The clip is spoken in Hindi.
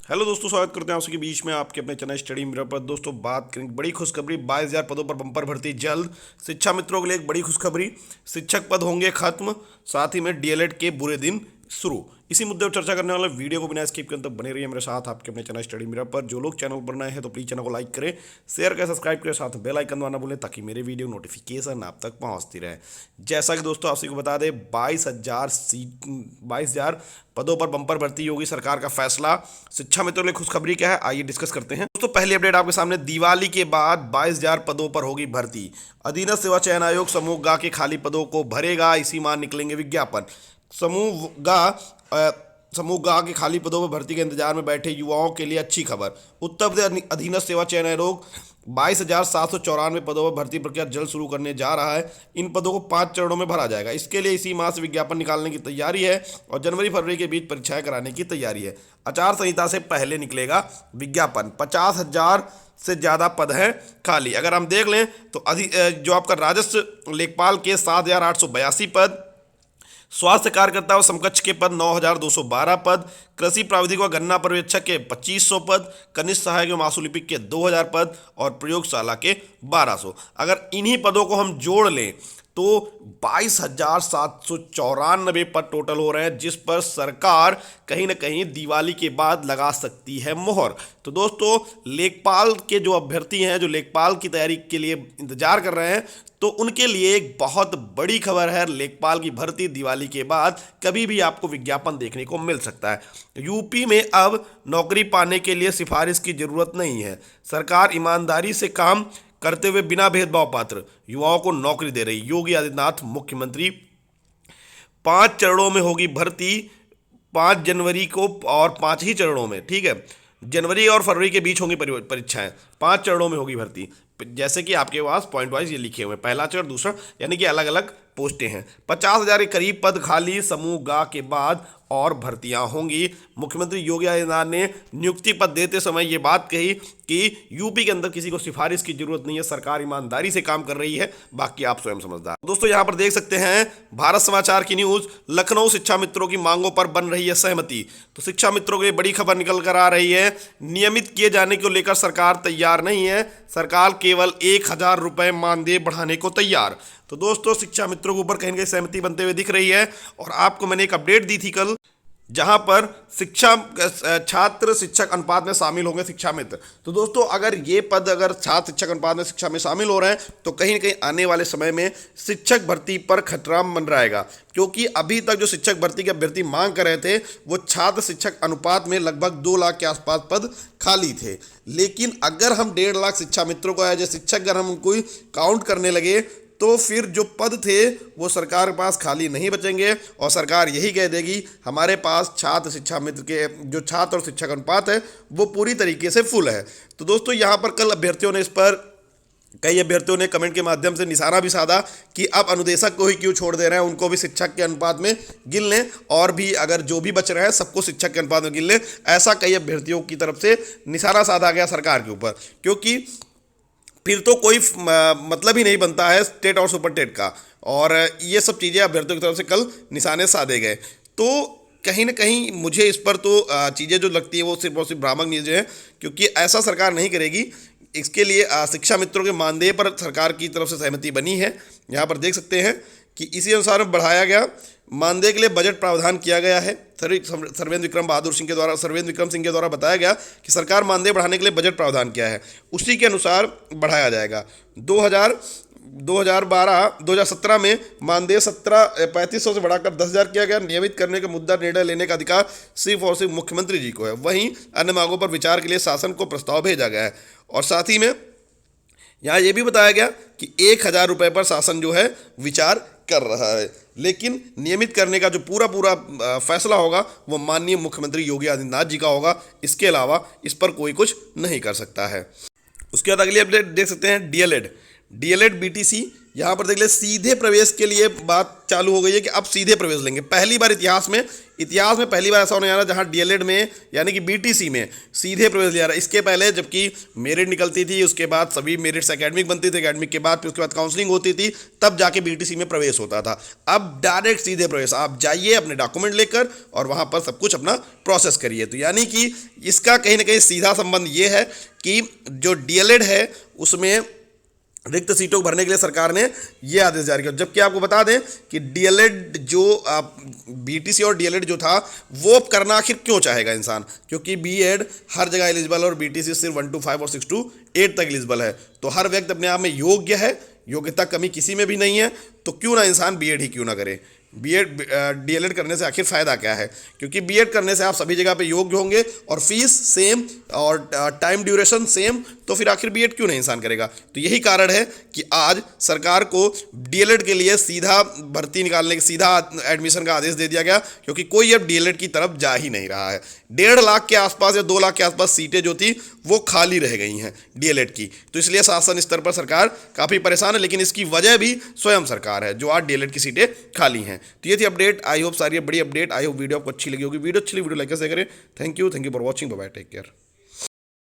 हेलो दोस्तों, स्वागत करते हैं आप सबके बीच में आपके अपने चैनल स्टडी मिरर पर। दोस्तों, बात करेंगे बड़ी खुशखबरी। 22,000 पदों पर बंपर भर्ती जल्द। शिक्षा मित्रों के लिए एक बड़ी खुशखबरी, शिक्षक पद होंगे खत्म, साथ ही में डीएलएड के बुरे दिन शुरू। इसी मुद्दे पर चर्चा करने वाले वीडियो को बिना स्किप के अंत तक बने रहिए मेरे साथ आपके अपने चैनल स्टडी मिरर पर। जो लोग चैनल पर नए हैं तो प्लीज चैनल को लाइक करें, शेयर करें, सब्सक्राइब करें, साथ में बेल आइकन दबाना भूलें ताकि मेरे वीडियो नोटिफिकेशन आप तक पहुंचती रहे। जैसा कि दोस्तों आप सभी को बता दें, 22,000 पदों पर बंपर भर्ती होगी, सरकार का फैसला। शिक्षा मित्रों के लिए खुशखबरी क्या है, आइए डिस्कस करते हैं। दोस्तों, पहली अपडेट आपके सामने, दिवाली के बाद 22,000 पदों पर होगी भर्ती। अधीनस्थ सेवा चयन आयोग समूह ग के खाली पदों को भरेगा, इसी माह निकलेंगे विज्ञापन। समूह ग के खाली पदों पर भर्ती के इंतजार में बैठे युवाओं के लिए अच्छी खबर। उत्तर प्रदेश अधीनस्थ सेवा चयन आयोग 22,794 पदों पर भर्ती प्रक्रिया जल्द शुरू करने जा रहा है। इन पदों को 5 चरणों में भरा जाएगा। इसके लिए इसी माह से विज्ञापन निकालने की तैयारी है और जनवरी फरवरी के बीच परीक्षाएं कराने की तैयारी है। आचार संहिता से पहले निकलेगा विज्ञापन। 50,000 से ज़्यादा पद हैं खाली। अगर हम देख लें तो जो आपका राजस्व लेखपाल के 7,882 पद, स्वास्थ्य कार्यकर्ता व समकक्ष के पद 9,212 पद, कृषि प्राविधिक व गन्ना पर्यवेक्षक के 2,500 पद, कनिष्ठ सहायक व मासूलिपिक के 2,000 पद और प्रयोगशाला के 1,200। अगर इन्हीं पदों को हम जोड़ लें तो 22,794 पद टोटल हो रहे हैं, जिस पर सरकार कहीं ना कहीं दिवाली के बाद लगा सकती है मोहर। तो दोस्तों, लेखपाल के जो अभ्यर्थी हैं, जो लेखपाल की तैयारी के लिए इंतजार कर रहे हैं, तो उनके लिए एक बहुत बड़ी खबर है। लेखपाल की भर्ती दिवाली के बाद कभी भी आपको विज्ञापन देखने को मिल सकता है। यूपी में अब नौकरी पाने के लिए सिफारिश की जरूरत नहीं है। सरकार ईमानदारी से काम करते हुए बिना भेदभाव पात्र युवाओं को नौकरी दे रही। योगी आदित्यनाथ मुख्यमंत्री। 5 चरणों में होगी भर्ती, 5 जनवरी को, और 5 ही चरणों में, ठीक है। जनवरी और फरवरी के बीच होंगी परीक्षाएं। 5 चरणों में होगी भर्ती, जैसे कि आपके पास पॉइंट वाइज ये लिखे हुए हैं, पहला चरण, दूसरा, यानी कि अलग अलग पोस्टें हैं। 50,000 के करीब पद खाली समूह ग के बाद और भर्तियां होंगी। मुख्यमंत्री योगी आदित्यनाथ ने नियुक्ति पद देते समय ये बात कही कि यूपी के अंदर किसी को सिफारिश की जरूरत नहीं है, सरकार ईमानदारी से काम कर रही है, बाकी आप स्वयं समझदार। दोस्तों, यहां पर देख सकते हैं भारत समाचार की न्यूज, लखनऊ शिक्षा मित्रों की मांगों पर बन रही है सहमति। तो शिक्षा मित्रों के लिए बड़ी खबर निकल कर आ रही है। नियमित किए जाने को लेकर सरकार तैयार नहीं है, सरकार केवल 1,000 रुपए मानदेय बढ़ाने को तैयार। तो दोस्तों, शिक्षा मित्रों के ऊपर कहीं ना कहीं सहमति बनते हुए दिख रही है। और आपको मैंने एक अपडेट दी थी कल, जहां पर छात्र शिक्षक अनुपात में शामिल होंगे शिक्षा मित्र। तो दोस्तों, अगर ये पद, अगर छात्र शिक्षक अनुपात में शिक्षा में शामिल हो रहे हैं, तो कहीं ना कहीं आने वाले समय में शिक्षक भर्ती पर खतरा मंडराएगा। क्योंकि अभी तक जो शिक्षक भर्ती के अभ्यर्थी मांग कर रहे थे, वो छात्र शिक्षक अनुपात में लगभग 2 लाख के आसपास पद खाली थे। लेकिन अगर हम 1.5 लाख शिक्षा मित्रों को, एज ए शिक्षक अगर हम उनको काउंट करने लगे, तो फिर जो पद थे वो सरकार के पास खाली नहीं बचेंगे और सरकार यही कह देगी हमारे पास छात्र शिक्षा मित्र के जो छात्र और शिक्षक अनुपात है वो पूरी तरीके से फुल है। तो दोस्तों, यहाँ पर कल अभ्यर्थियों ने इस पर, कई अभ्यर्थियों ने कमेंट के माध्यम से निशाना भी साधा कि अब अनुदेशक को ही क्यों छोड़ दे रहे हैं, उनको भी शिक्षक के अनुपात में गिन लें, और भी अगर जो भी बच रहे हैं सबको शिक्षक के अनुपात में गिन लें। ऐसा कई अभ्यर्थियों की तरफ से निशाना साधा गया सरकार के ऊपर, क्योंकि फिर तो कोई मतलब ही नहीं बनता है स्टेट और सुपर टेट का। और ये सब चीज़ें अभ्यर्थियों की तरफ से कल निशाने साधे गए। तो कहीं ना कहीं मुझे इस पर तो चीज़ें जो लगती है वो सिर्फ और सिर्फ भ्रामक न्यूज़ है, क्योंकि ऐसा सरकार नहीं करेगी। इसके लिए शिक्षा मित्रों के मानदेय पर सरकार की तरफ से सहमति बनी है। यहाँ पर देख सकते हैं कि इसी अनुसार बढ़ाया गया मानदेय के लिए बजट प्रावधान किया गया है। सर्वेंद्र विक्रम सिंह के द्वारा बताया गया कि सरकार मानदेय बढ़ाने के लिए बजट प्रावधान किया है, उसी के अनुसार बढ़ाया जाएगा। 2017 में मानदेय 3500 से बढ़ाकर 10,000 किया गया। नियमित करने का मुद्दा निर्णय लेने का अधिकार सिर्फ और सिर्फ मुख्यमंत्री जी को है। वहीं अन्य मांगों पर विचार के लिए शासन को प्रस्ताव भेजा गया है। और साथ ही में यहाँ ये भी बताया गया कि 1,000 रुपये पर शासन जो है विचार कर रहा है, लेकिन नियमित करने का जो पूरा फैसला होगा वो माननीय मुख्यमंत्री योगी आदित्यनाथ जी का होगा। इसके अलावा इस पर कोई कुछ नहीं कर सकता है। उसके बाद अगली अपडेट देख सकते हैं, डीएलएड बीटीसी यहाँ पर देख ले सीधे प्रवेश के लिए बात चालू हो गई है कि अब सीधे प्रवेश लेंगे। पहली बार इतिहास में पहली बार ऐसा होने जा रहा है जहाँ डीएलएड में यानी कि बीटीसी में सीधे प्रवेश लिया रहा है। इसके पहले जबकि मेरिट निकलती थी, उसके बाद सभी मेरिट्स एकेडमिक बनती थी, एकेडमिक के बाद फिर उसके बाद काउंसलिंग होती थी, तब जाके बीटीसी में प्रवेश होता था। अब डायरेक्ट सीधे प्रवेश, आप जाइए अपने डॉक्यूमेंट लेकर और वहाँ पर सब कुछ अपना प्रोसेस करिए। तो यानी कि इसका कहीं ना कहीं सीधा संबंध ये है कि जो डीएलएड है उसमें रिक्त सीटों को भरने के लिए सरकार ने ये आदेश जारी किया। जबकि आपको बता दें कि डीएलएड जो बीटीसी और डीएलएड जो था वो अब करना आखिर क्यों चाहेगा इंसान, क्योंकि बीएड हर जगह एलिजिबल और बीटीसी सिर्फ 1 to 5 और 6 to 8 तक एलिजिबल है। तो हर व्यक्ति अपने आप में योग्य है, योग्यता कमी किसी में भी नहीं है, तो क्यों ना इंसान बीएड ही क्यों ना करे। बीएड डीएलएड करने से आखिर फ़ायदा क्या है, क्योंकि बीएड करने से आप सभी जगह पे योग्य होंगे और फीस सेम और टाइम ड्यूरेशन सेम, तो फिर आखिर बीएड क्यों नहीं इंसान करेगा। तो यही कारण है कि आज सरकार को डीएलएड के लिए सीधा भर्ती निकालने सीधा एडमिशन का आदेश दे दिया गया, क्योंकि कोई अब डीएलएड की तरफ जा ही नहीं रहा है। 1.5 लाख के आसपास या 2 लाख के आसपास सीटें जो थी वो खाली रह गई हैं डीएलएड की। तो इसलिए शासन स्तर पर सरकार काफ़ी परेशान है, लेकिन इसकी वजह भी स्वयं सरकार है जो आज डीएलएड की सीटें खाली हैं। तो ये थी अपडेट। आई होप सारी बड़ी अपडेट। आई होप वीडियो आपको अच्छी लगी होगी। वीडियो अच्छी लगी वीडियो लाइक कैसे करें। Thank you for watching. Bye bye, take care.